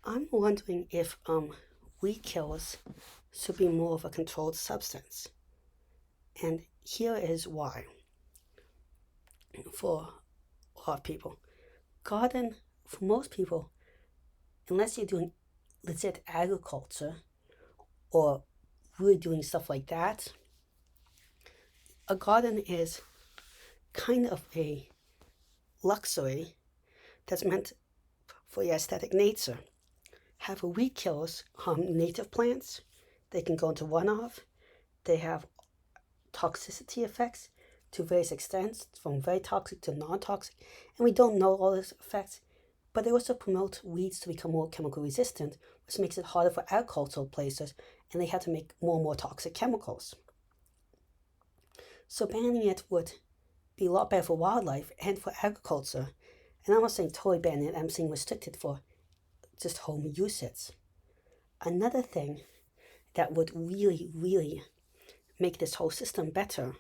I'm wondering if weed killers should be more of a controlled substance. And here is why. For a lot of people, garden, for most people, unless you're doing legit agriculture or really doing stuff like that, a garden is kind of a luxury that's meant for your aesthetic nature. Have weed killers harm native plants. They can go into runoff. They have toxicity effects to various extents, from very toxic to non-toxic, and we don't know all those effects. But they also promote weeds to become more chemical resistant, which makes it harder for agricultural places, and they have to make more and more toxic chemicals. So banning it would be a lot better for wildlife and for agriculture. And I'm not saying totally ban it, I'm saying restricted for just home usage. Another thing that would really make this whole system better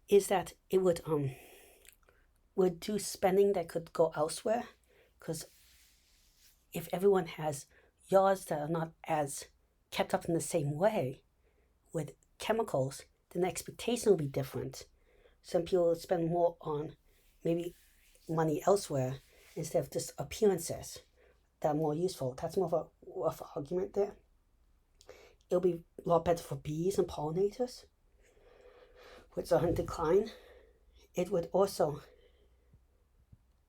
is that it would reduce spending that could go elsewhere, because if everyone has yards that are not as kept up in the same way with chemicals, then the expectation will be different. Some people will spend more on maybe money elsewhere instead of just appearances that are more useful. That's more of a rough argument there. It'll be a lot better for bees and pollinators, which are in decline. It would also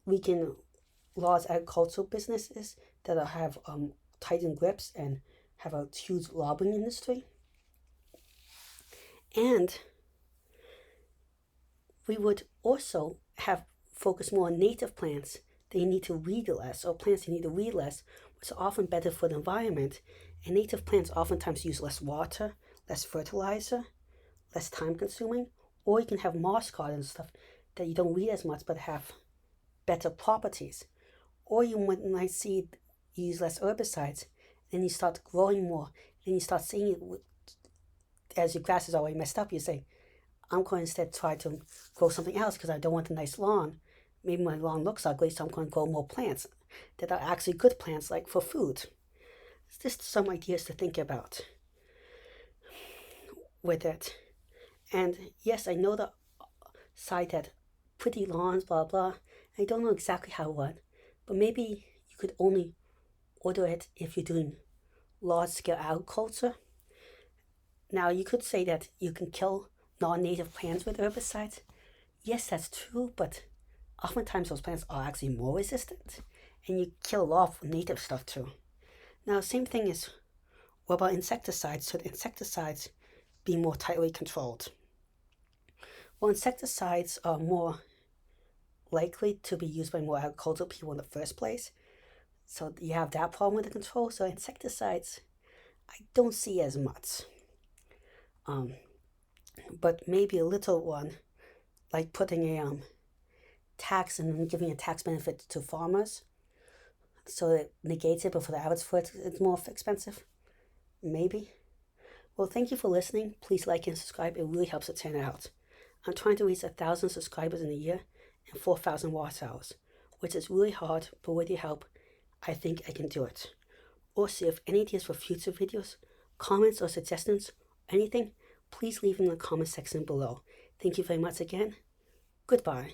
weaken large agricultural businesses that have tightened grips and have a huge lobbying industry. And we would also have focus more on native plants. They need to weed less, or plants that need to weed less, which are often better for the environment. And native plants oftentimes use less water, less fertilizer, less time consuming. Or you can have moss gardens, stuff that you don't weed as much but have better properties. Or you might see you use less herbicides, then you start growing more, then you start seeing it as your grass is already messed up. You say, I'm going to instead try to grow something else because I don't want a nice lawn. Maybe my lawn looks ugly, so I'm going to grow more plants that are actually good plants, like for food. It's just some ideas to think about with it. And yes, I know the side that pretty lawns, blah, blah. I don't know exactly how what, but maybe you could only order it if you're doing large-scale agriculture. Now, you could say that you can kill non-native plants with herbicides. Yes, that's true, but oftentimes those plants are actually more resistant, and you kill a lot of native stuff too. Now, same thing is, what about insecticides? Should insecticides be more tightly controlled? Well, insecticides are more likely to be used by more agricultural people in the first place. So you have that problem with the control. So insecticides, I don't see as much. But maybe a little one, like putting a tax and then giving a tax benefit to farmers, so it negates it, but for the average foot, it's more expensive. Maybe. Well, thank you for listening. Please like and subscribe. It really helps the channel out. I'm trying to reach 1,000 subscribers in a year and 4,000 watch hours, which is really hard, but with your help, I think I can do it. Also, if any ideas for future videos, comments or suggestions, anything, please leave them in the comment section below. Thank you very much again. Goodbye.